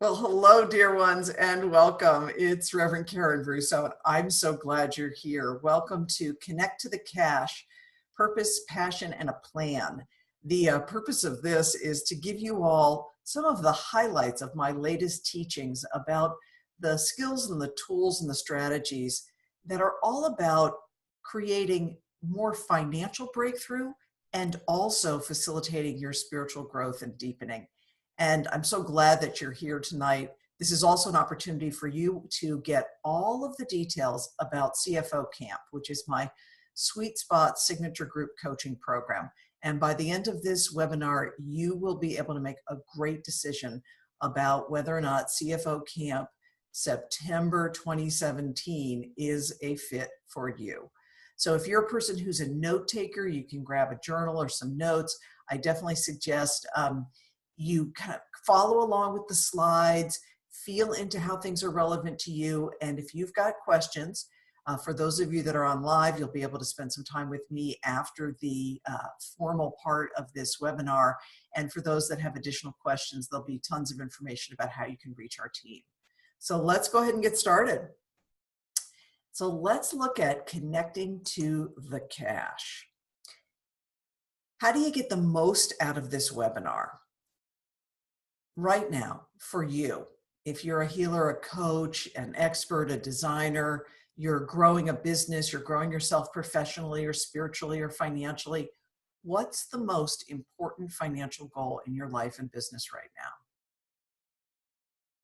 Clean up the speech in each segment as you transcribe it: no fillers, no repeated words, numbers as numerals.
Well, hello, dear ones, and welcome. It's Reverend Karen Russo, and I'm so glad you're here. Welcome to Connect to the Cash, Purpose, Passion, and a Plan. The purpose of this is to give you all some of the highlights of my latest teachings about the skills and the tools and the strategies that are all about creating more financial breakthrough and also facilitating your spiritual growth and deepening. And I'm so glad that you're here tonight. This is also an opportunity for you to get all of the details about CFO Camp, which is my sweet spot signature group coaching program. And by the end of this webinar, you will be able to make a great decision about whether or not CFO Camp September 2017 is a fit for you. So if you're a person who's a note taker, you can grab a journal or some notes. I definitely suggest you kind of follow along with the slides, feel into how things are relevant to you. And if you've got questions, for those of you that are on live, you'll be able to spend some time with me after the formal part of this webinar. And for those that have additional questions, there'll be tons of information about how you can reach our team. So let's go ahead and get started. So let's look at connecting to the cash. How do you get the most out of this webinar? Right now, for you, if you're a healer, a coach, an expert, a designer, you're growing a business, you're growing yourself professionally or spiritually or financially, what's the most important financial goal in your life and business right now?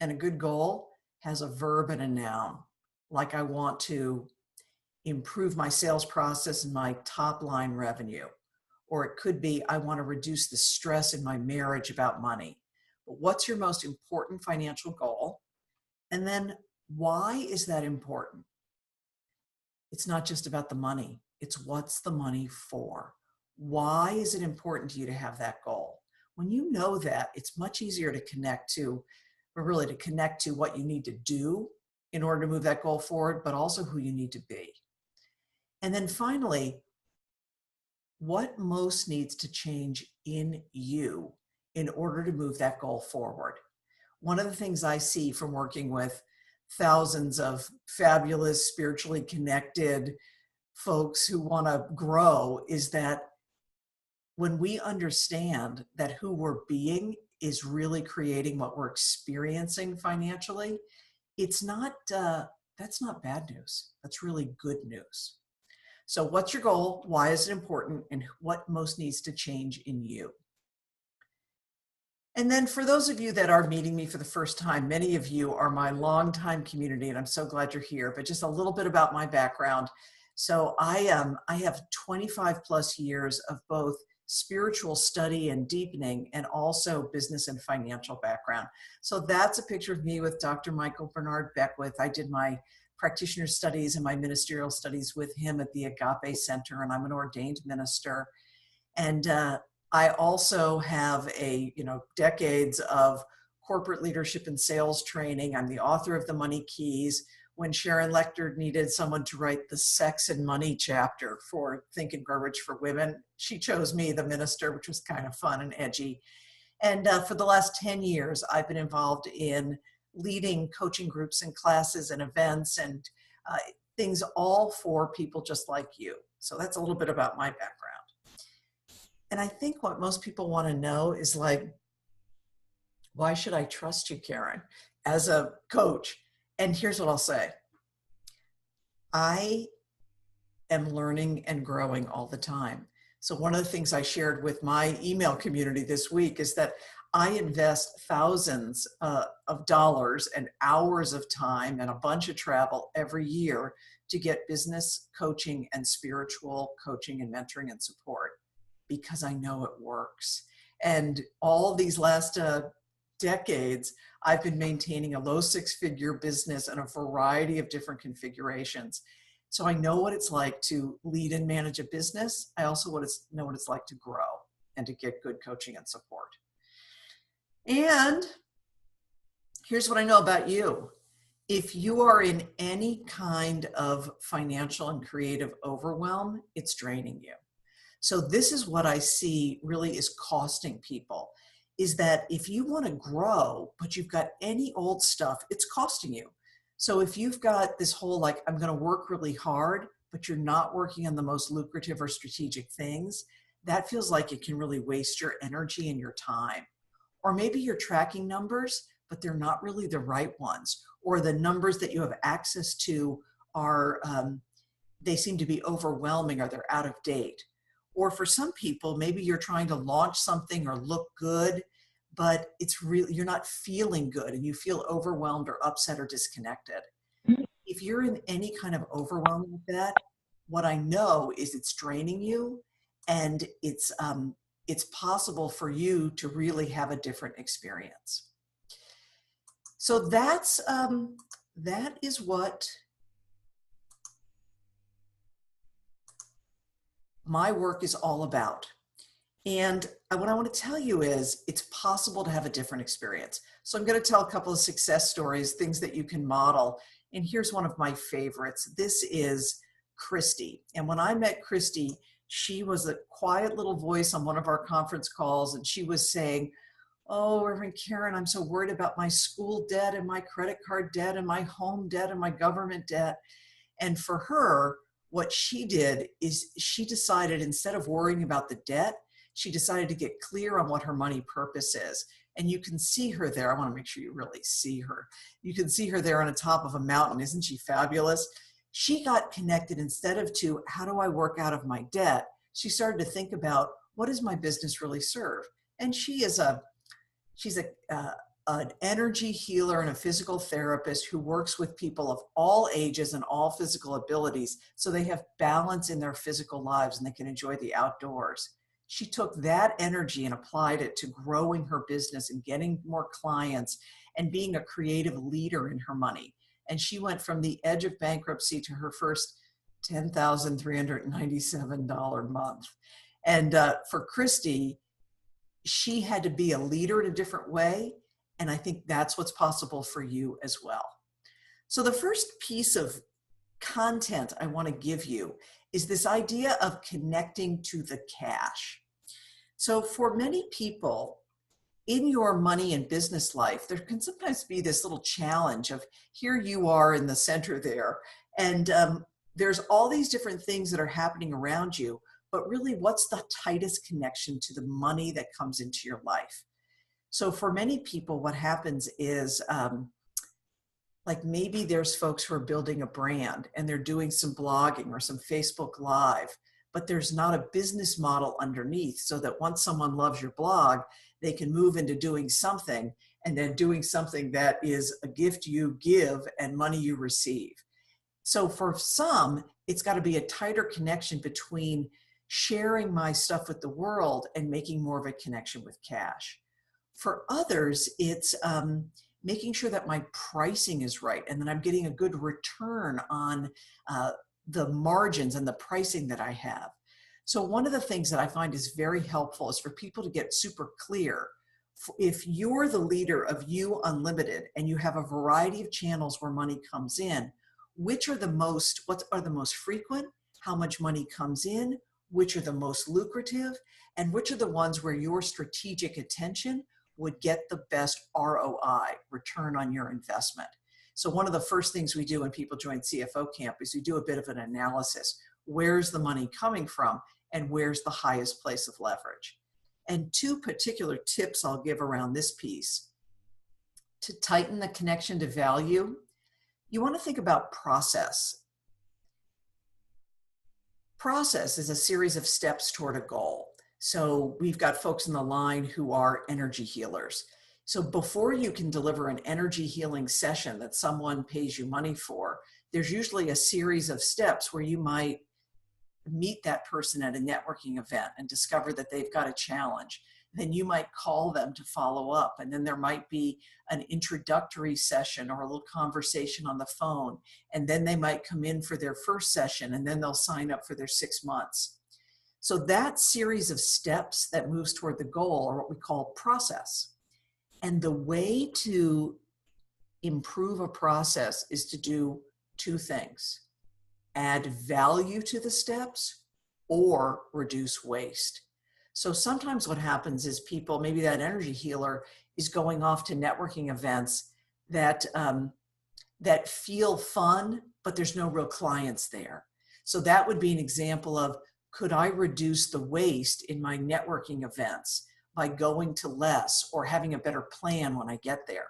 And a good goal has a verb and a noun. Like I want to improve my sales process and my top line revenue. Or it could be, I want to reduce the stress in my marriage about money. But what's your most important financial goal? And then why is that important? It's not just about the money. It's what's the money for? Why is it important to you to have that goal? When you know that, it's much easier to connect to, or really to connect to what you need to do in order to move that goal forward, but also who you need to be. And then finally, what most needs to change in you in order to move that goal forward. One of the things I see from working with thousands of fabulous, spiritually connected folks who want to grow is that when we understand that who we're being is really creating what we're experiencing financially, it's not, that's not bad news. That's really good news. So what's your goal? Why is it important? And what most needs to change in you? And then for those of you that are meeting me for the first time, many of you are my longtime community, and I'm so glad you're here, but just a little bit about my background. So I have 25 plus years of both spiritual study and deepening and also business and financial background. So that's a picture of me with Dr. Michael Bernard Beckwith. I did my practitioner studies and my ministerial studies with him at the Agape Center, and I'm an ordained minister. And I also have decades of corporate leadership and sales training. I'm the author of The Money Keys. When Sharon Lechter needed someone to write the sex and money chapter for Think and Grow Rich for Women, she chose me, the minister, which was kind of fun and edgy. And for the last 10 years, I've been involved in leading coaching groups and classes and events and things all for people just like you. So that's a little bit about my background. And I think what most people want to know is like, why should I trust you, Karen, as a coach? And here's what I'll say. I am learning and growing all the time. So one of the things I shared with my email community this week is that I invest thousands of dollars and hours of time and a bunch of travel every year to get business coaching and spiritual coaching and mentoring and support because I know it works. And all these last decades, I've been maintaining a low six-figure business in a variety of different configurations. So I know what it's like to lead and manage a business. I also know what it's like to grow and to get good coaching and support. And here's what I know about you. If you are in any kind of financial and creative overwhelm, it's draining you. So this is what I see really is costing people, is that if you want to grow, but you've got any old stuff, it's costing you. So if you've got this whole, like, I'm going to work really hard, but you're not working on the most lucrative or strategic things, that feels like it can really waste your energy and your time. Or maybe you're tracking numbers, but they're not really the right ones. Or the numbers that you have access to are, they seem to be overwhelming, or they're out of date. Or for some people, maybe you're trying to launch something or look good, but it's really, you're not feeling good and you feel overwhelmed or upset or disconnected. If you're in any kind of overwhelm with that, what I know is it's draining you, and it's possible for you to really have a different experience. So that is what my work is all about. And what I want to tell you is it's possible to have a different experience. So I'm going to tell a couple of success stories, things that you can model. And here's one of my favorites. This is Christy. And when I met Christy, she was a quiet little voice on one of our conference calls. And she was saying, "Oh, Reverend Karen, I'm so worried about my school debt and my credit card debt and my home debt and my government debt." And for her, what she did is she decided, instead of worrying about the debt, she decided to get clear on what her money purpose is. And you can see her there. I want to make sure you really see her. You can see her there on the top of a mountain. Isn't she fabulous? She got connected, instead of to how do I work out of my debt, she started to think about, what does my business really serve? And she's an energy healer and a physical therapist who works with people of all ages and all physical abilities, so they have balance in their physical lives and they can enjoy the outdoors. She took that energy and applied it to growing her business and getting more clients and being a creative leader in her money. And she went from the edge of bankruptcy to her first $10,397 month. And for Christy, she had to be a leader in a different way. And I think that's what's possible for you as well. So the first piece of content I want to give you is this idea of connecting to the cash. So for many people in your money and business life, there can sometimes be this little challenge of, here you are in the center there, and there's all these different things that are happening around you, but really, what's the tightest connection to the money that comes into your life? So for many people, what happens is, like, maybe there's folks who are building a brand and they're doing some blogging or some Facebook Live, but there's not a business model underneath, so that once someone loves your blog, they can move into doing something, and then doing something that is a gift you give and money you receive. So for some, it's got to be a tighter connection between sharing my stuff with the world and making more of a connection with cash. For others, it's making sure that my pricing is right and that I'm getting a good return on the margins and the pricing that I have. So one of the things that I find is very helpful is for people to get super clear. If you're the leader of You Unlimited and you have a variety of channels where money comes in, what are the most frequent, how much money comes in, which are the most lucrative, and which are the ones where your strategic attention would get the best ROI, return on your investment. So one of the first things we do when people join CFO Camp is we do a bit of an analysis. Where's the money coming from, and where's the highest place of leverage? And two particular tips I'll give around this piece. To tighten the connection to value, you want to think about process. Process is a series of steps toward a goal. So we've got folks in the line who are energy healers. So before you can deliver an energy healing session that someone pays you money for, there's usually a series of steps where you might meet that person at a networking event and discover that they've got a challenge. Then you might call them to follow up. And then there might be an introductory session or a little conversation on the phone. And then they might come in for their first session, and then they'll sign up for their 6 months. So that series of steps that moves toward the goal are what we call process. And the way to improve a process is to do two things: add value to the steps or reduce waste. So sometimes what happens is people, maybe that energy healer is going off to networking events that, that feel fun, but there's no real clients there. So that would be an example of, could I reduce the waste in my networking events by going to less or having a better plan when I get there?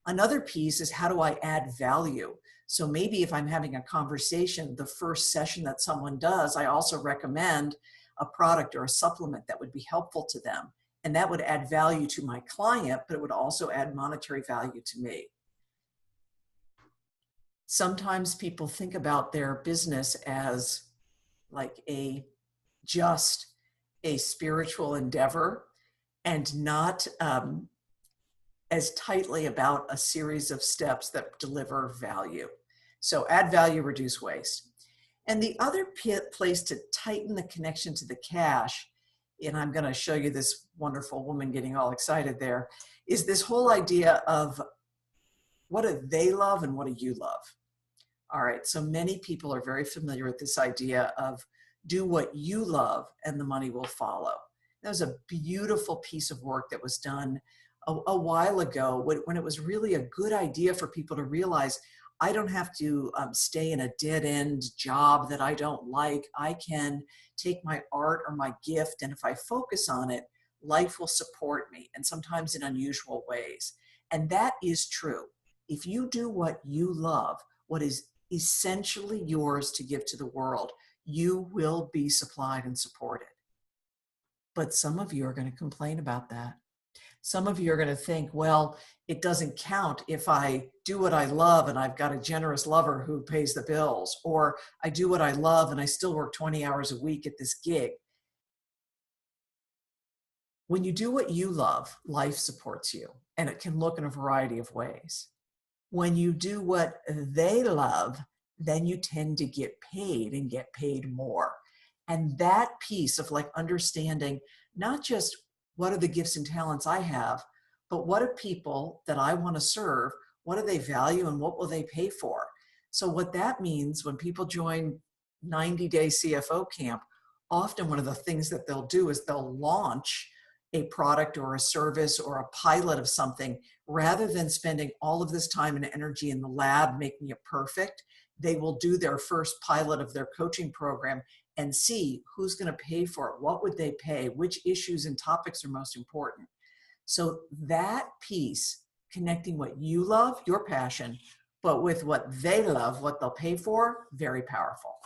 Another piece is, how do I add value? So maybe if I'm having a conversation, the first session that someone does, I also recommend a product or a supplement that would be helpful to them. And that would add value to my client, but it would also add monetary value to me. Sometimes people think about their business as like just a spiritual endeavor and not as tightly about a series of steps that deliver value. So add value, reduce waste. And the other place to tighten the connection to the cash, and I'm going to show you this wonderful woman getting all excited there, is this whole idea of, what do they love and what do you love? All right, so many people are very familiar with this idea of do what you love and the money will follow. That was a beautiful piece of work that was done a while ago when it was really a good idea for people to realize, I don't have to stay in a dead-end job that I don't like. I can take my art or my gift, and if I focus on it, life will support me, and sometimes in unusual ways. And that is true. If you do what you love, what is essentially yours to give to the world, you will be supplied and supported. But some of you are going to complain about that. Some of you are going to think, well, it doesn't count if I do what I love and I've got a generous lover who pays the bills, or I do what I love and I still work 20 hours a week at this gig. When you do what you love, life supports you, and it can look in a variety of ways. When you do what they love, then you tend to get paid and get paid more. And that piece of like understanding not just what are the gifts and talents I have, but what are people that I want to serve, what do they value and what will they pay for? So what that means when people join 90-day CFO Camp, often one of the things that they'll do is they'll launch a product or a service or a pilot of something. Rather than spending all of this time and energy in the lab making it perfect, they will do their first pilot of their coaching program and see who's going to pay for it, what would they pay, which issues and topics are most important. So that piece, connecting what you love, your passion, but with what they love, what they'll pay for, very powerful.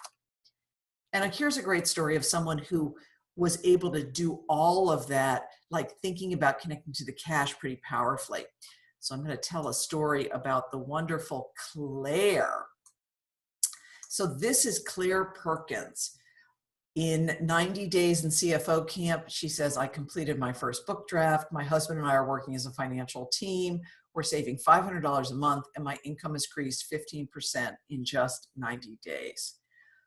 And here's a great story of someone who was able to do all of that, like thinking about connecting to the cash pretty powerfully. So I'm going to tell a story about the wonderful Claire. So this is Claire Perkins. In 90 days in CFO Camp, she says, I completed my first book draft. My husband and I are working as a financial team. We're saving $500 a month, and my income has increased 15% in just 90 days.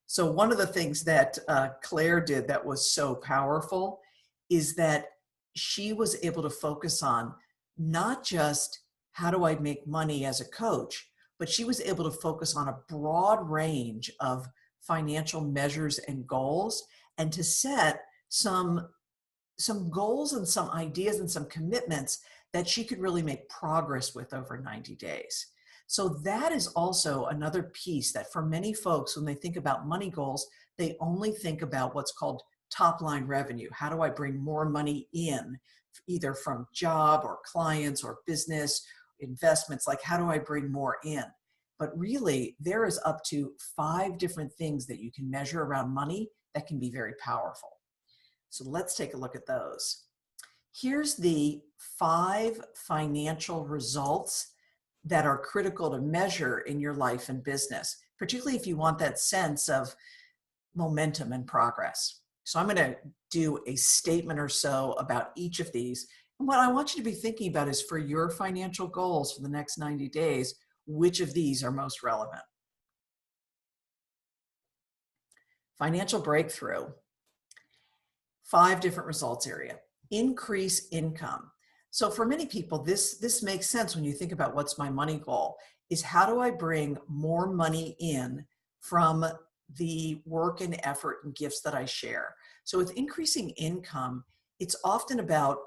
So one of the things that Claire did that was so powerful is that she was able to focus on not just how do I make money as a coach, but she was able to focus on a broad range of financial measures and goals, and to set some goals and some ideas and some commitments that she could really make progress with over 90 days. So that is also another piece that for many folks, when they think about money goals, they only think about what's called top line revenue. How do I bring more money in, either from job or clients or business investments? Like, how do I bring more in? But really, there is up to 5 different things that you can measure around money that can be very powerful. So let's take a look at those. Here's the 5 financial results that are critical to measure in your life and business, particularly if you want that sense of momentum and progress. So I'm going to do a statement or so about each of these. And what I want you to be thinking about is, for your financial goals for the next 90 days, which of these are most relevant? Financial breakthrough. 5 different results area. Increase income. So for many people, this makes sense when you think about what's my money goal, is how do I bring more money in from the work and effort and gifts that I share. So with increasing income, it's often about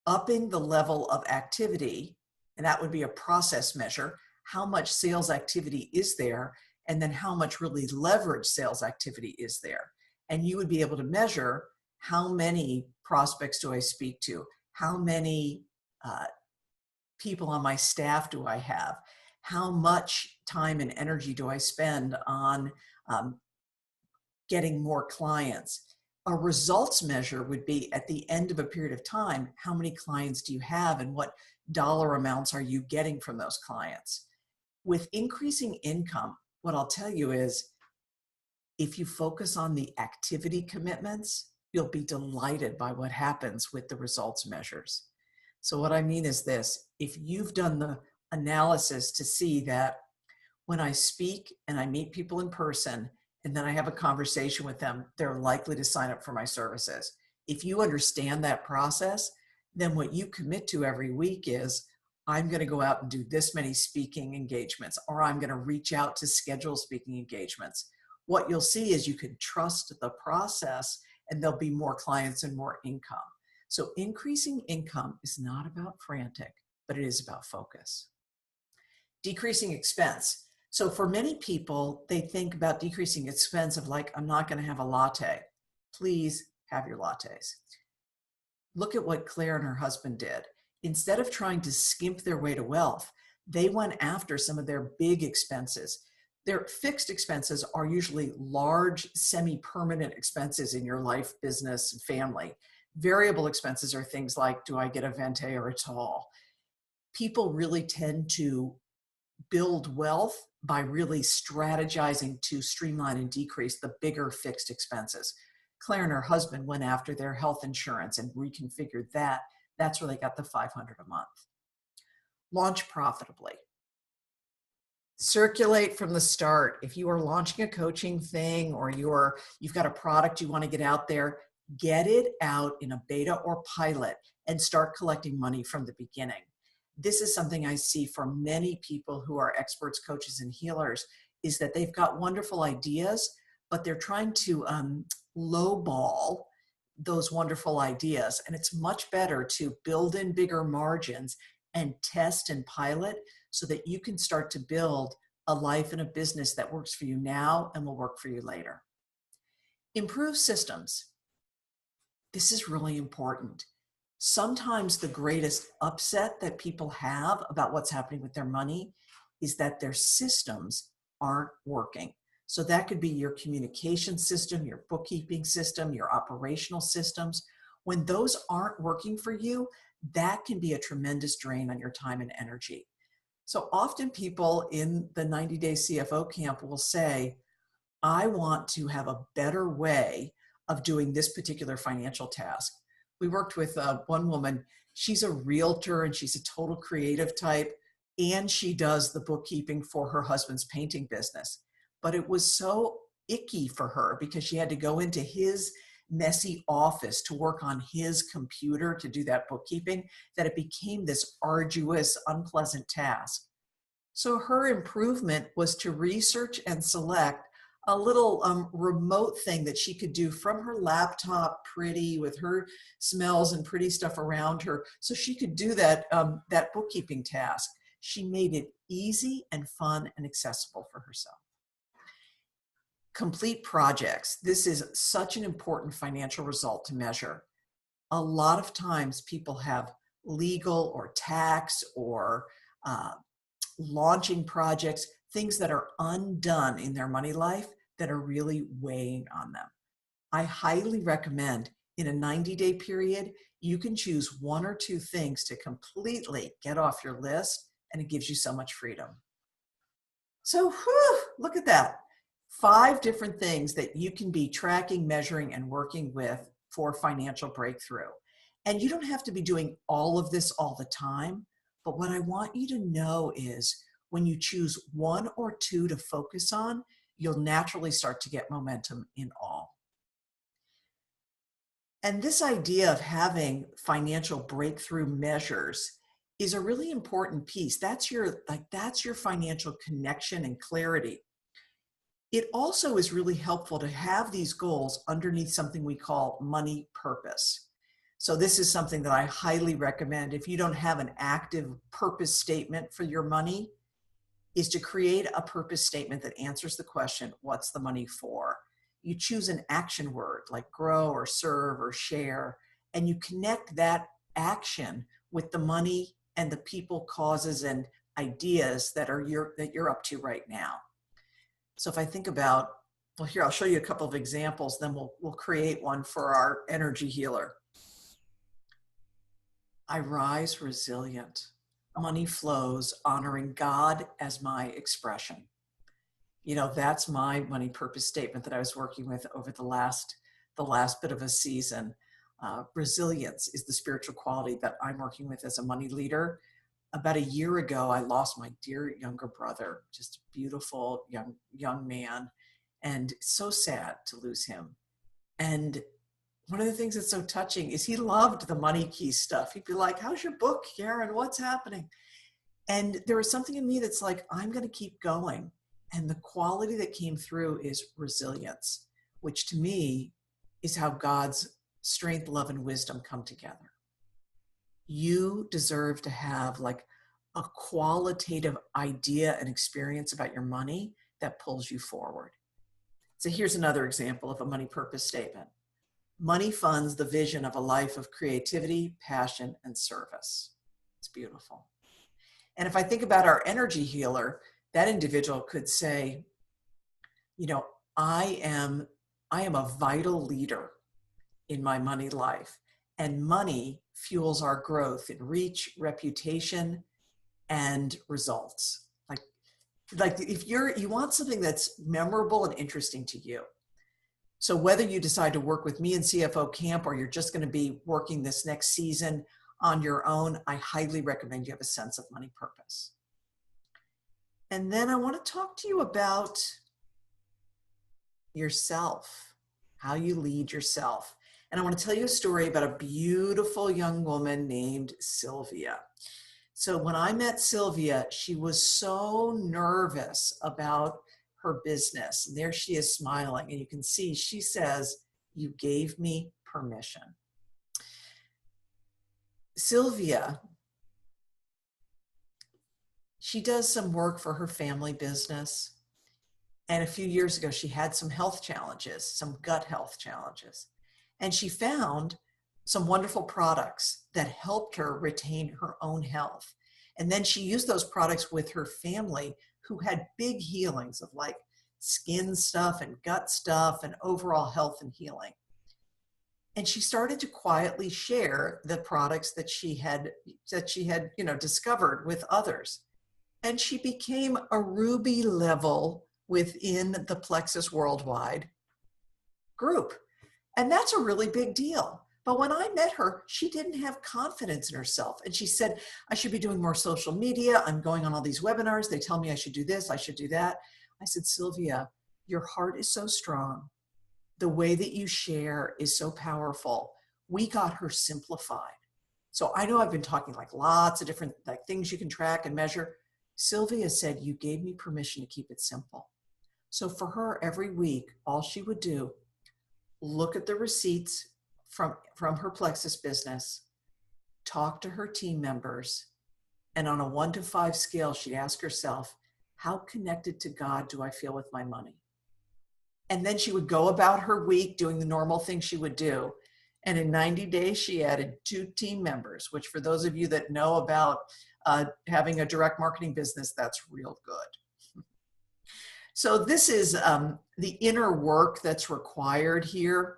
upping the level of activity, and that would be a process measure. How much sales activity is there, and then how much really leveraged sales activity is there? And you would be able to measure how many prospects do I speak to? How many people on my staff do I have? How much time and energy do I spend on getting more clients? A results measure would be at the end of a period of time, how many clients do you have and what dollar amounts are you getting from those clients? With increasing income, what I'll tell you is if you focus on the activity commitments, you'll be delighted by what happens with the results measures. So what I mean is this: if you've done the analysis to see that when I speak and I meet people in person and then I have a conversation with them, they're likely to sign up for my services. If you understand that process, then what you commit to every week is, I'm going to go out and do this many speaking engagements, or I'm going to reach out to schedule speaking engagements. What you'll see is you can trust the process and there'll be more clients and more income. So increasing income is not about frantic, but it is about focus. Decreasing expense. So for many people, they think about decreasing expense of like, I'm not going to have a latte. Please have your lattes. Look at what Claire and her husband did. Instead of trying to skimp their way to wealth, they went after some of their big expenses. Their fixed expenses are usually large, semi-permanent expenses in your life, business, and family. Variable expenses are things like, do I get a venti or a tall? People really tend to build wealth by really strategizing to streamline and decrease the bigger fixed expenses. Claire and her husband went after their health insurance and reconfigured that. That's where they got the $500 a month. Launch profitably. Circulate from the start. If you are launching a coaching thing or you've got a product you want to get out there, get it out in a beta or pilot and start collecting money from the beginning. This is something I see for many people who are experts, coaches, and healers, is that they've got wonderful ideas, but they're trying to lowball those wonderful ideas. And it's much better to build in bigger margins and test and pilot so that you can start to build a life and a business that works for you now and will work for you later. Improve systems. This is really important. Sometimes the greatest upset that people have about what's happening with their money is that their systems aren't working. So that could be your communication system, your bookkeeping system, your operational systems. When those aren't working for you, that can be a tremendous drain on your time and energy. So often people in the 90-day CFO camp will say, I want to have a better way of doing this particular financial task. We worked with one woman. She's a realtor and she's a total creative type, and she does the bookkeeping for her husband's painting business. But it was so icky for her because she had to go into his messy office to work on his computer to do that bookkeeping that it became this arduous, unpleasant task. So her improvement was to research and select a little remote thing that she could do from her laptop, pretty, with her smells and pretty stuff around her, so she could do that, that bookkeeping task. She made it easy and fun and accessible for herself. Complete projects. This is such an important financial result to measure. A lot of times people have legal or tax or launching projects, things that are undone in their money life that are really weighing on them. I highly recommend in a 90-day period, you can choose one or two things to completely get off your list, and it gives you so much freedom. So look at that. 5 different things that you can be tracking, measuring, and working with for financial breakthrough. And you don't have to be doing all of this all the time, but what I want you to know is when you choose 1 or 2 to focus on, you'll naturally start to get momentum in all. And this idea of having financial breakthrough measures is a really important piece. That's your financial connection and clarity. It also is really helpful to have these goals underneath something we call money purpose. So this is something that I highly recommend if you don't have an active purpose statement for your money, is to create a purpose statement that answers the question, what's the money for? You choose an action word like grow or serve or share, and you connect that action with the money and the people, causes, and ideas that you're up to right now. So if I think about, well, here, I'll show you a couple of examples, then we'll create one for our energy healer. I rise resilient. Money flows, honoring God as my expression. You know, that's my money purpose statement that I was working with over the last bit of a season. Resilience is the spiritual quality that I'm working with as a money leader. About a year ago, I lost my dear younger brother, just a beautiful young man, and so sad to lose him. And one of the things that's so touching is he loved the money key stuff. He'd be like, how's your book, Karen? What's happening? And there was something in me that's like, I'm going to keep going. And the quality that came through is resilience, which to me is how God's strength, love, and wisdom come together. You deserve to have like a qualitative idea and experience about your money that pulls you forward. So here's another example of a money purpose statement. Money funds the vision of a life of creativity, passion, and service. It's beautiful. And if I think about our energy healer, that individual could say, you know, I am a vital leader in my money life, and money fuels our growth in reach, reputation, and results. Like if you want something that's memorable and interesting to you. So whether you decide to work with me in CFO Camp or you're just going to be working this next season on your own, I highly recommend you have a sense of money purpose. And then I want to talk to you about yourself, how you lead yourself. And I want to tell you a story about a beautiful young woman named Sylvia. So when I met Sylvia, she was so nervous about her business. And there she is smiling. And you can see, she says, you gave me permission. Sylvia, she does some work for her family business. And a few years ago, she had some health challenges, some gut health challenges. And she found some wonderful products that helped her retain her own health. And then she used those products with her family who had big healings of like skin stuff and gut stuff and overall health and healing. And she started to quietly share the products that she had discovered with others. And she became a ruby level within the Plexus Worldwide group. And that's a really big deal. But when I met her, she didn't have confidence in herself. And she said, I should be doing more social media. I'm going on all these webinars. They tell me I should do this, I should do that. I said, Sylvia, your heart is so strong. The way that you share is so powerful. We got her simplified. So I know I've been talking like lots of different like things you can track and measure. Sylvia said, you gave me permission to keep it simple. So for her, every week, all she would do, look at the receipts from her Plexus business, talk to her team members, and on a 1 to 5 scale, she'd ask herself, how connected to God do I feel with my money? And then she would go about her week doing the normal things she would do. And in 90 days, she added 2 team members, which for those of you that know about having a direct marketing business, that's real good. So this is the inner work that's required here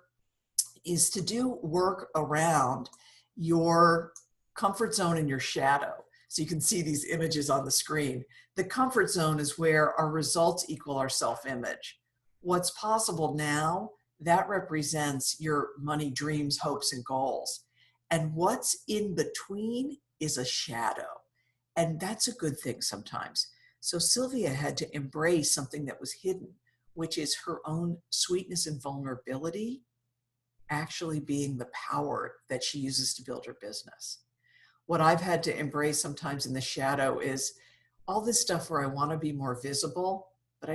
is to do work around your comfort zone and your shadow. So you can see these images on the screen. The comfort zone is where our results equal our self-image. What's possible now, that represents your money dreams, hopes, and goals. And what's in between is a shadow. And that's a good thing sometimes. So Sylvia had to embrace something that was hidden, which is her own sweetness and vulnerability actually being the power that she uses to build her business. What I've had to embrace sometimes in the shadow is all this stuff where I want to be more visible, but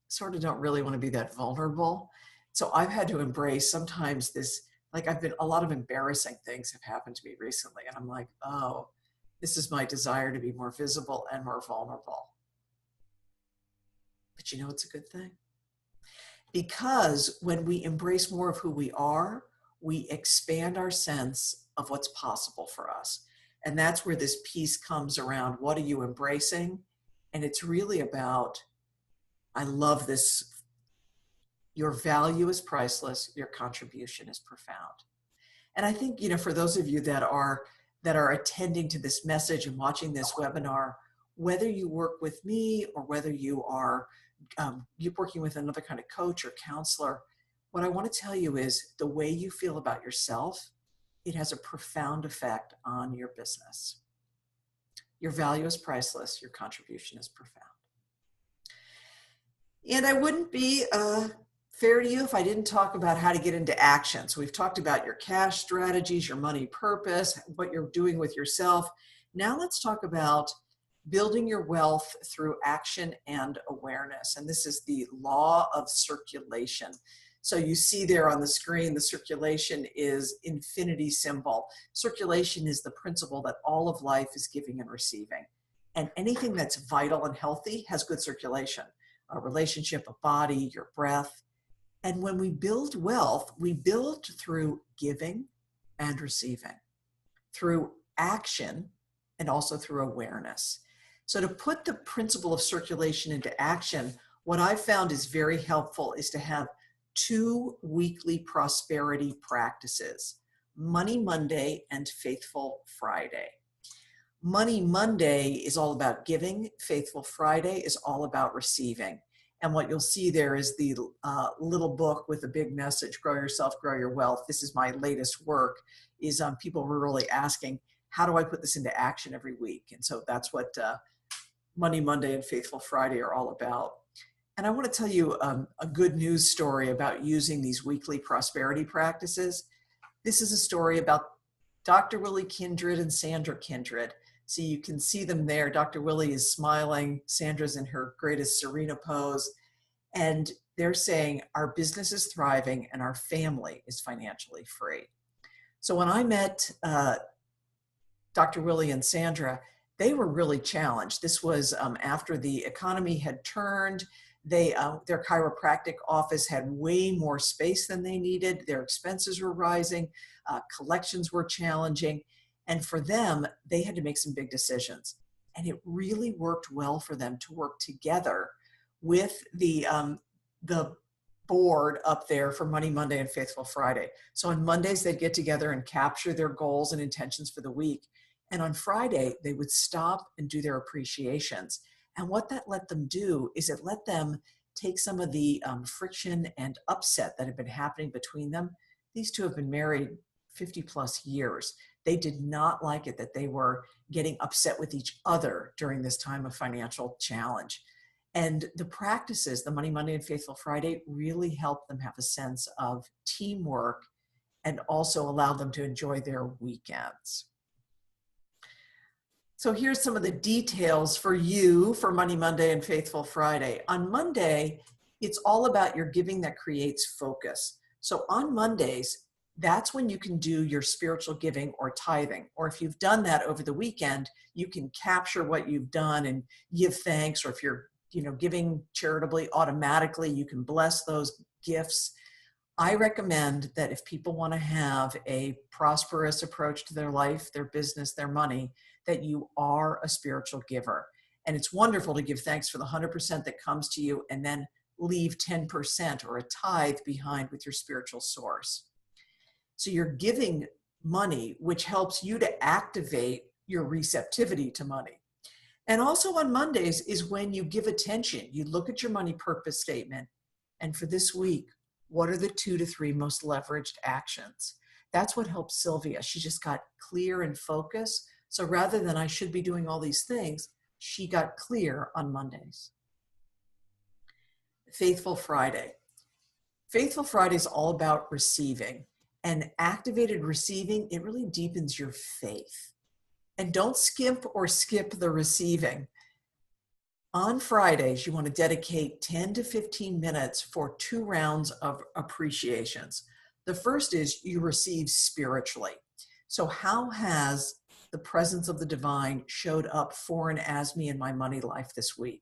sort of don't really want to be that vulnerable. So I've had to embrace sometimes this, like a lot of embarrassing things have happened to me recently. And I'm like, oh, this is my desire to be more visible and more vulnerable. But you know, it's a good thing. Because when we embrace more of who we are, we expand our sense of what's possible for us. And that's where this piece comes around. What are you embracing? And it's really about, I love this. Your value is priceless. Your contribution is profound. And I think, you know, for those of you that are attending to this message and watching this webinar, whether you work with me or whether you are you're working with another kind of coach or counselor, what I want to tell you is the way you feel about yourself, it has a profound effect on your business. Your value is priceless. Your contribution is profound. And I wouldn't be fair to you if I didn't talk about how to get into action. So we've talked about your cash strategies, your money purpose, what you're doing with yourself. Now let's talk about building your wealth through action and awareness. And this is the law of circulation. So you see there on the screen, the circulation is infinity symbol. Circulation is the principle that all of life is giving and receiving. And anything that's vital and healthy has good circulation. A relationship, a body, your breath. And when we build wealth, we build through giving and receiving, through action and also through awareness. So to put the principle of circulation into action, what I've found is very helpful is to have 2 weekly prosperity practices, Money Monday and Faithful Friday. Money Monday is all about giving. Faithful Friday is all about receiving. And what you'll see there is the little book with a big message, Grow Yourself, Grow Your Wealth. This is my latest work, is people were really asking, how do I put this into action every week? And so that's what Money Monday and Faithful Friday are all about. And I want to tell you a good news story about using these weekly prosperity practices. This is a story about Dr. Willie Kindred and Sandra Kindred. So you can see them there. Dr. Willie is smiling. Sandra's in her greatest Serena pose. And they're saying, our business is thriving and our family is financially free. So when I met Dr. Willie and Sandra, they were really challenged. This was after the economy had turned. Their chiropractic office had way more space than they needed. Their expenses were rising. Collections were challenging. And for them, they had to make some big decisions. And it really worked well for them to work together with the board up there for Money Monday and Faithful Friday. So on Mondays, they'd get together and capture their goals and intentions for the week. And on Friday, they would stop and do their appreciations. And what that let them do is it let them take some of the friction and upset that had been happening between them. These two have been married 50 plus years. They did not like it that they were getting upset with each other during this time of financial challenge. And the practices, the Money Monday and Faithful Friday, really helped them have a sense of teamwork and also allowed them to enjoy their weekends. So here's some of the details for you for Money Monday and Faithful Friday. On Monday, it's all about your giving that creates focus. So on Mondays, that's when you can do your spiritual giving or tithing. Or if you've done that over the weekend, you can capture what you've done and give thanks. Or if you're giving charitably automatically, you can bless those gifts. I recommend that if people want to have a prosperous approach to their life, their business, their money, that you are a spiritual giver. And it's wonderful to give thanks for the 100% that comes to you and then leave 10% or a tithe behind with your spiritual source. So you're giving money, which helps you to activate your receptivity to money. And also on Mondays is when you give attention. You look at your money purpose statement. And for this week, what are the 2 to 3 most leveraged actions? That's what helped Sylvia. She just got clear and focused. So rather than I should be doing all these things, she got clear on Mondays. Faithful Friday. Faithful Friday is all about receiving. And activated receiving, it really deepens your faith. And don't skimp or skip the receiving. On Fridays, you want to dedicate 10 to 15 minutes for 2 rounds of appreciations. The first is you receive spiritually. So how has the presence of the divine showed up for and as me in my money life this week?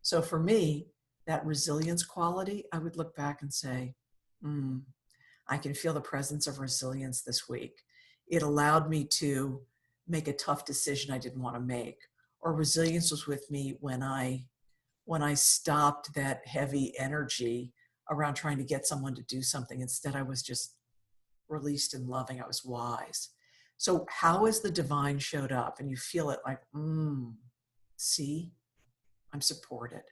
So for me, that resilience quality, I would look back and say, I can feel the presence of resilience this week. It allowed me to make a tough decision I didn't want to make. Or resilience was with me when I stopped that heavy energy around trying to get someone to do something. Instead, I was just released and loving. I was wise. So how has the divine showed up? And you feel it like, see, I'm supported.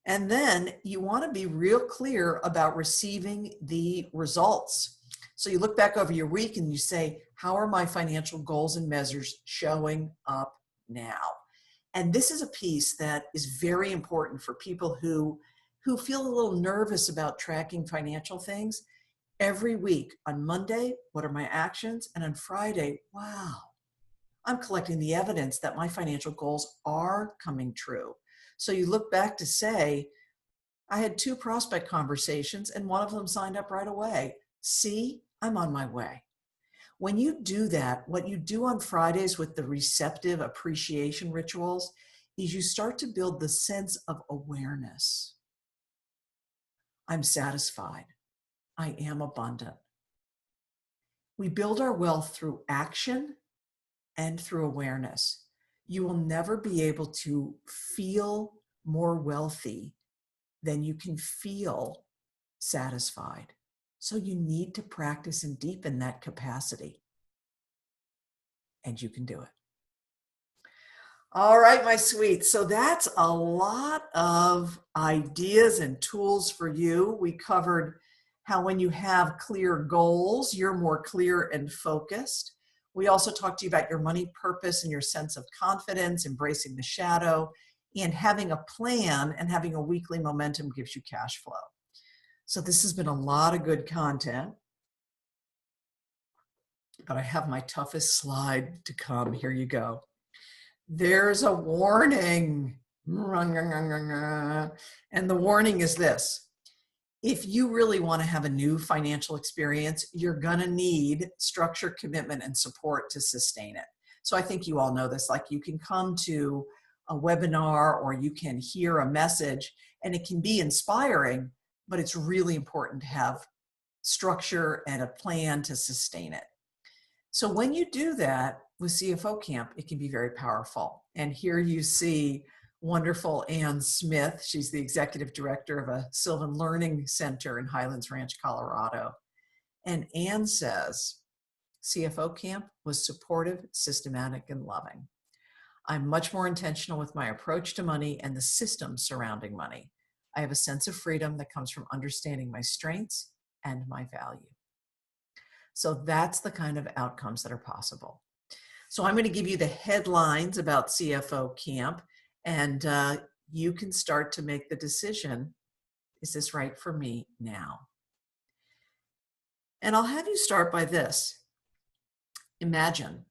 And then you want to be real clear about receiving the results. So you look back over your week and you say, how are my financial goals and measures showing up now? And this is a piece that is very important for people who feel a little nervous about tracking financial things. Every week on Monday, what are my actions? And on Friday, wow, I'm collecting the evidence that my financial goals are coming true. So you look back to say, I had 2 prospect conversations and one of them signed up right away. See, I'm on my way. When you do that, what you do on Fridays with the receptive appreciation rituals is you start to build the sense of awareness. I'm satisfied. I am abundant. We build our wealth through action and through awareness. You will never be able to feel more wealthy than you can feel satisfied. So you need to practice and deepen that capacity. And you can do it. All right, my sweets. So that's a lot of ideas and tools for you. We covered how when you have clear goals, you're more clear and focused. We also talked to you about your money purpose and your sense of confidence, embracing the shadow, and having a plan and having a weekly momentum gives you cash flow. So this has been a lot of good content. But I have my toughest slide to come. Here you go. There's a warning. And the warning is this. If you really want to have a new financial experience, you're going to need structure, commitment, and support to sustain it. So I think you all know this. Like you can come to a webinar or you can hear a message and it can be inspiring, but it's really important to have structure and a plan to sustain it. So when you do that with CFO Camp, it can be very powerful. And here you see wonderful Ann Smith. She's the executive director of a Sylvan Learning Center in Highlands Ranch, Colorado. And Ann says, CFO Camp was supportive, systematic, and loving. I'm much more intentional with my approach to money and the systems surrounding money. I have a sense of freedom that comes from understanding my strengths and my value. So that's the kind of outcomes that are possible. So I'm going to give you the headlines about CFO Camp, and you can start to make the decision, is this right for me now? And I'll have you start by this. Imagine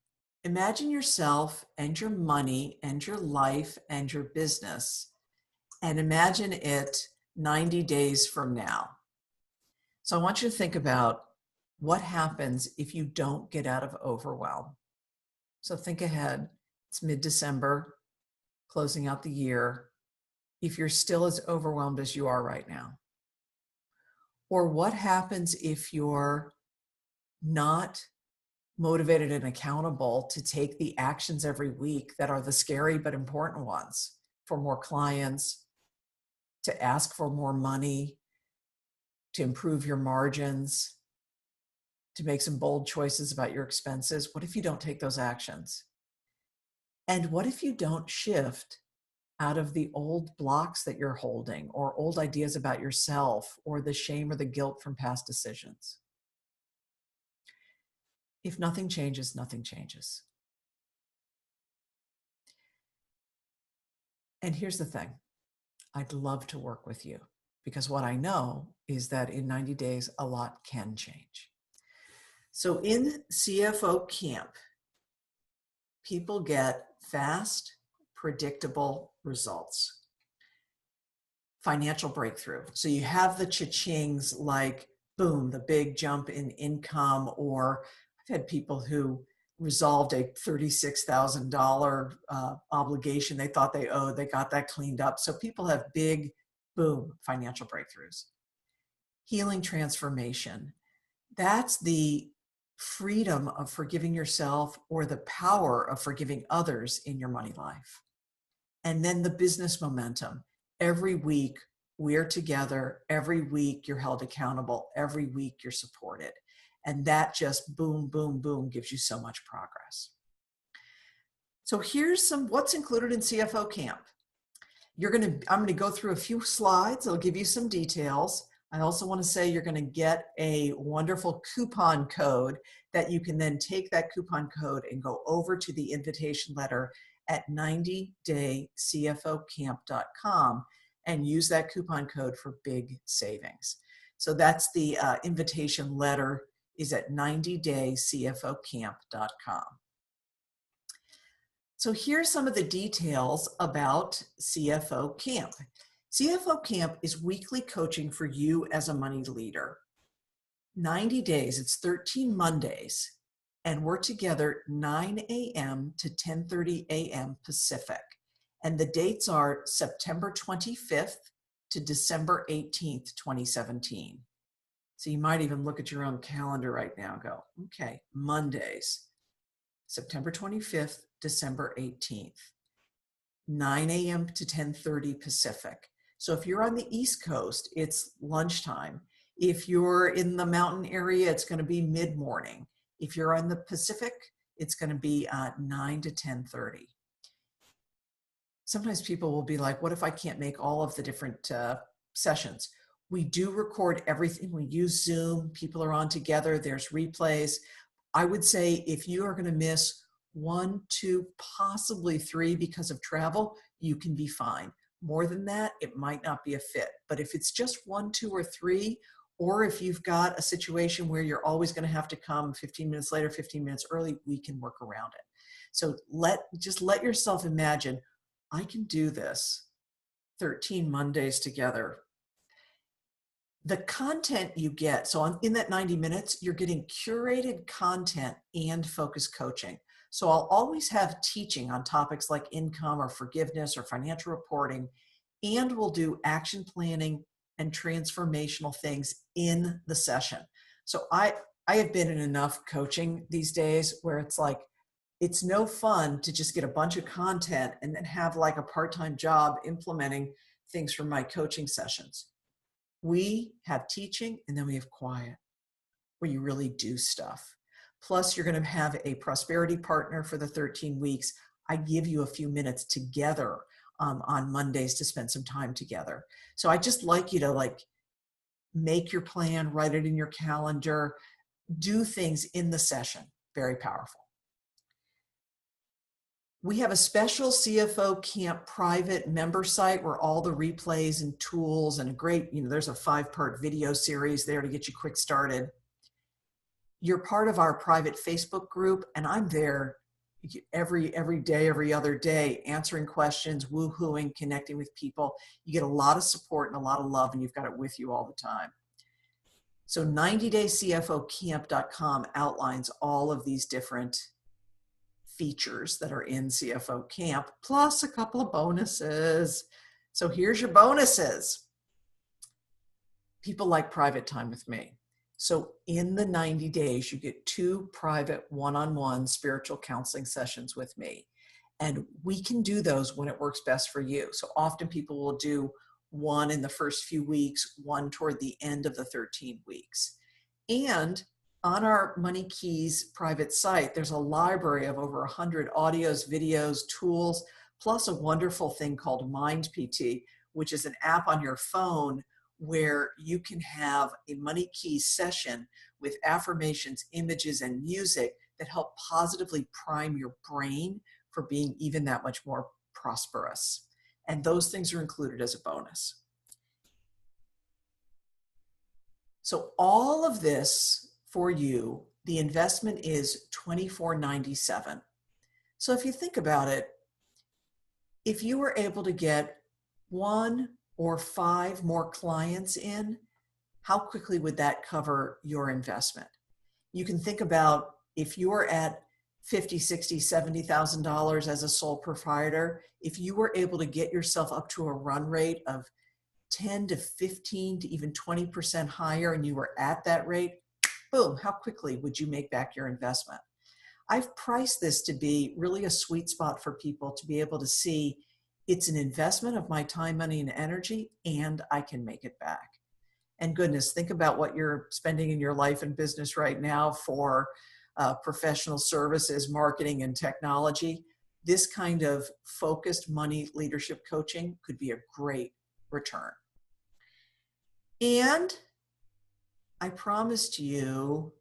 yourself and your money and your life and your business, and imagine it 90 days from now. So I want you to think about what happens if you don't get out of overwhelm. So think ahead. It's mid-December, closing out the year. If you're still as overwhelmed as you are right now. Or what happens if you're not motivated and accountable to take the actions every week that are the scary but important ones, for more clients, to ask for more money, to improve your margins, to make some bold choices about your expenses? What if you don't take those actions? And what if you don't shift out of the old blocks that you're holding, or old ideas about yourself, or the shame or the guilt from past decisions? If nothing changes, nothing changes. And here's the thing. I'd love to work with you, because what I know is that in 90 days, a lot can change. So in CFO Camp, people get fast, predictable results. financial breakthrough. So you have the cha-chings like, boom, the big jump in income, or I've had people who resolved a $36,000 obligation they thought they owed. They got that cleaned up. So people have big, boom, financial breakthroughs. Healing transformation. That's the freedom of forgiving yourself or the power of forgiving others in your money life. And then the business momentum. Every week we're together. Every week you're held accountable. Every week you're supported. And that just boom, boom, boom gives you so much progress. So here's what's included in CFO Camp. I'm going to go through a few slides. I'll give you some details. I also want to say you're going to get a wonderful coupon code that you can then take that coupon code and go over to the invitation letter at 90daycfocamp.com and use that coupon code for big savings. So that's the invitation letter is at 90daycfocamp.com. So here's some of the details about CFO Camp. CFO Camp is weekly coaching for you as a money leader. 90 days, it's 13 Mondays, and we're together 9 a.m. to 10:30 a.m. Pacific. And the dates are September 25th to December 18th, 2017. So you might even look at your own calendar right now and go, okay, Mondays, September 25th, December 18th, 9 a.m. to 10:30 Pacific. So if you're on the East Coast, it's lunchtime. If you're in the mountain area, it's going to be mid-morning. If you're on the Pacific, it's going to be 9 to 10:30. Sometimes people will be like, what if I can't make all of the different sessions? We do record everything. We use Zoom. People are on together. There's replays. I would say if you are going to miss 1, 2, possibly 3 because of travel, you can be fine. More than that, it might not be a fit. But if it's just 1, 2, or 3, or if you've got a situation where you're always going to have to come 15 minutes later, 15 minutes early, we can work around it. So just let yourself imagine, I can do this 13 Mondays together. The content you get, so in that 90 minutes, you're getting curated content and focused coaching. So I'll always have teaching on topics like income or forgiveness or financial reporting, and we'll do action planning and transformational things in the session. So I have been in enough coaching these days where it's like, it's no fun to just get a bunch of content and then have like a part-time job implementing things from my coaching sessions. We have teaching and then we have quiet where you really do stuff. Plus you're going to have a prosperity partner for the 13 weeks. I give you a few minutes together on Mondays to spend some time together. So I just like you to make your plan, write it in your calendar, do things in the session. Very powerful. We have a special CFO Camp private member site where all the replays and tools and a great, there's a 5-part video series there to get you quick started. You're part of our private Facebook group, and I'm there every day, every other day, answering questions, woo-hooing, connecting with people. You get a lot of support and a lot of love, and you've got it with you all the time. So 90daycfocamp.com outlines all of these different features that are in CFO Camp, plus a couple of bonuses. So here's your bonuses. People like private time with me. So in the 90 days, you get 2 private one-on-one spiritual counseling sessions with me. And we can do those when it works best for you. So often people will do 1 in the first few weeks, 1 toward the end of the 13 weeks. And on our Money Keys private site, there's a library of over 100 audios, videos, tools, plus a wonderful thing called Mind PT, which is an app on your phone where you can have a Money Keys session with affirmations, images, and music that help positively prime your brain for being even that much more prosperous. And those things are included as a bonus. So all of this for you, the investment is $24.97. So if you think about it, if you were able to get 1 or 5 more clients in, how quickly would that cover your investment? You can think about if you're at $50, $60, $70,000 as a sole proprietor, if you were able to get yourself up to a run rate of 10 to 15 to even 20% higher and you were at that rate, boom, how quickly would you make back your investment? I've priced this to be really a sweet spot for people to be able to see it's an investment of my time, money, and energy, and I can make it back. And goodness, think about what you're spending in your life and business right now for professional services, marketing, and technology. This kind of focused money leadership coaching could be a great return. And I promised you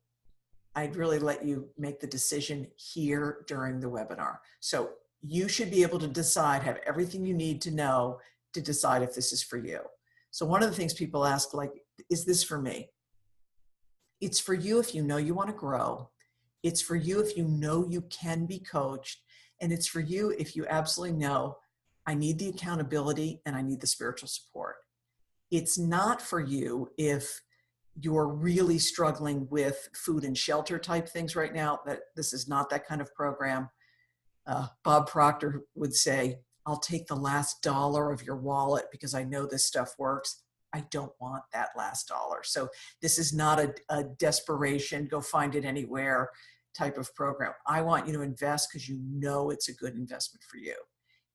I'd really let you make the decision here during the webinar. So you should be able to decide, have everything you need to know to decide if this is for you. So one of the things people ask, like, is this for me? It's for you if you know you want to grow. It's for you if you know you can be coached. And it's for you if you absolutely know, I need the accountability and I need the spiritual support. It's not for you if you're really struggling with food and shelter type things right now. That this is not that kind of program. Bob Proctor would say, I'll take the last dollar of your wallet because I know this stuff works. I don't want that last dollar. So this is not a desperation, go find it anywhere type of program. I want you to invest because you know it's a good investment for you.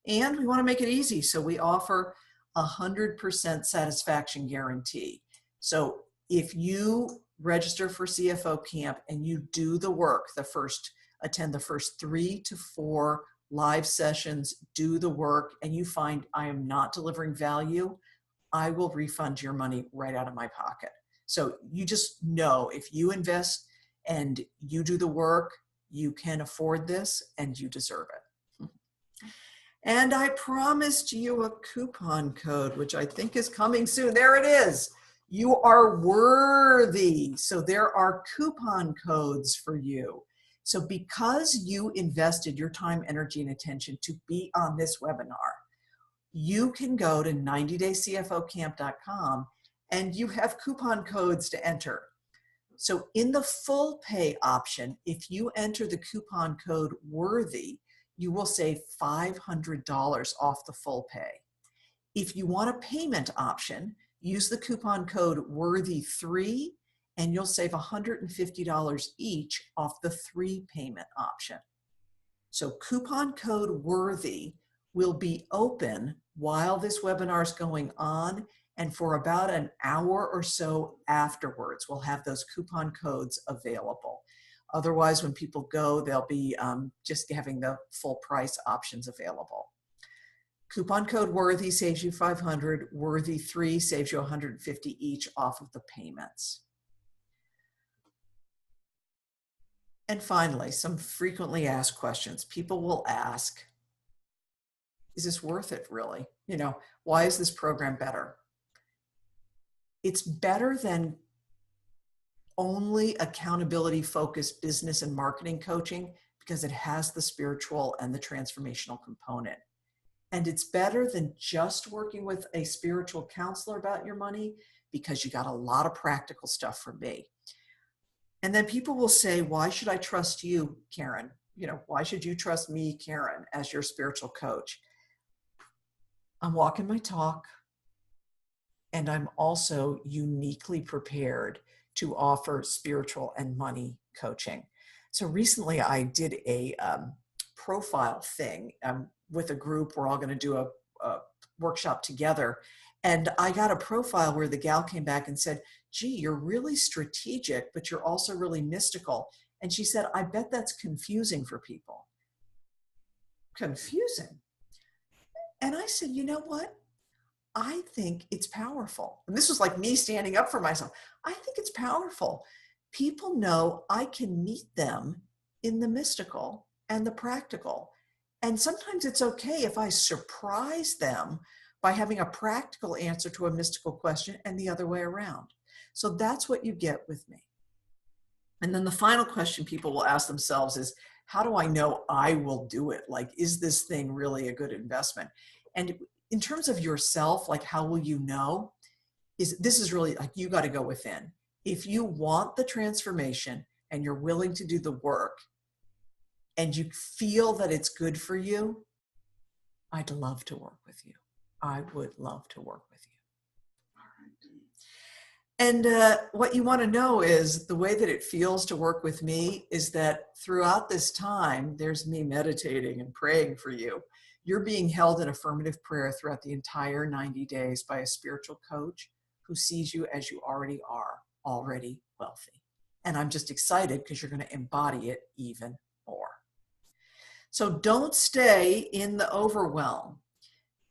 And we want to make it easy. So we offer 100% satisfaction guarantee. So if you register for CFO Camp and you do the work, attend the first 3 to 4 live sessions, do the work, and you find I am not delivering value, I will refund your money right out of my pocket. So you just know if you invest and you do the work, you can afford this and you deserve it. And I promised you a coupon code, which I think is coming soon. There it is. You are worthy. So there are coupon codes for you. So because you invested your time, energy, and attention to be on this webinar, you can go to 90daycfocamp.com and you have coupon codes to enter. So in the full pay option, if you enter the coupon code WORTHY, you will save $500 off the full pay. If you want a payment option, use the coupon code WORTHY3 and you'll save $150 each off the 3 payment option. So coupon code WORTHY will be open while this webinar is going on, and for about an hour or so afterwards, we'll have those coupon codes available. Otherwise, when people go, they'll be just having the full price options available. Coupon code WORTHY saves you $500, WORTHY3 saves you $150 each off of the payments. And finally, some frequently asked questions. People will ask, is this worth it really? You know, why is this program better? It's better than only accountability focused business and marketing coaching because it has the spiritual and the transformational component. And it's better than just working with a spiritual counselor about your money because you got a lot of practical stuff from me. And then people will say, why should I trust you, Karen? You know, why should you trust me, Karen, as your spiritual coach? I'm walking my talk, and I'm also uniquely prepared to offer spiritual and money coaching. So recently I did a profile thing with a group. We're all going to do a workshop together. And I got a profile where the gal came back and said, gee, you're really strategic, but you're also really mystical. And she said, I bet that's confusing for people. Confusing? And I said, you know what? I think it's powerful. And this was like me standing up for myself. I think it's powerful. People know I can meet them in the mystical and the practical. And sometimes it's okay if I surprise them by having a practical answer to a mystical question and the other way around. So that's what you get with me. And then the final question people will ask themselves is, how do I know I will do it? Like, is this thing really a good investment? And in terms of yourself, like how will you know, this is really like you got to go within. If you want the transformation and you're willing to do the work and you feel that it's good for you, I'd love to work with you. I would love to work with you. And what you want to know is the way that it feels to work with me is that throughout this time, there's me meditating and praying for you. You're being held in affirmative prayer throughout the entire 90 days by a spiritual coach who sees you as you already are, already wealthy. And I'm just excited because you're going to embody it even more. So don't stay in the overwhelm.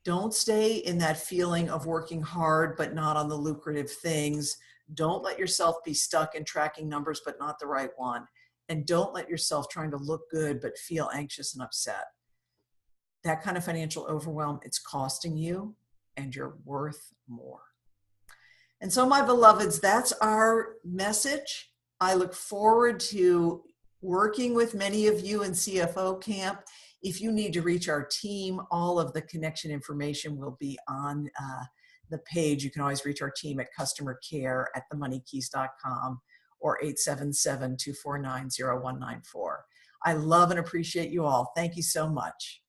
Don't stay in that feeling of working hard but not on the lucrative things. Don't let yourself be stuck in tracking numbers but not the right one. And don't let yourself trying to look good but feel anxious and upset. That kind of financial overwhelm, it's costing you, and you're worth more. And so, my beloveds, that's our message. I look forward to working with many of you in CFO Camp. If you need to reach our team, all of the connection information will be on the page. You can always reach our team at customercare@themoneykeys.com or 877-249-0194. I love and appreciate you all. Thank you so much.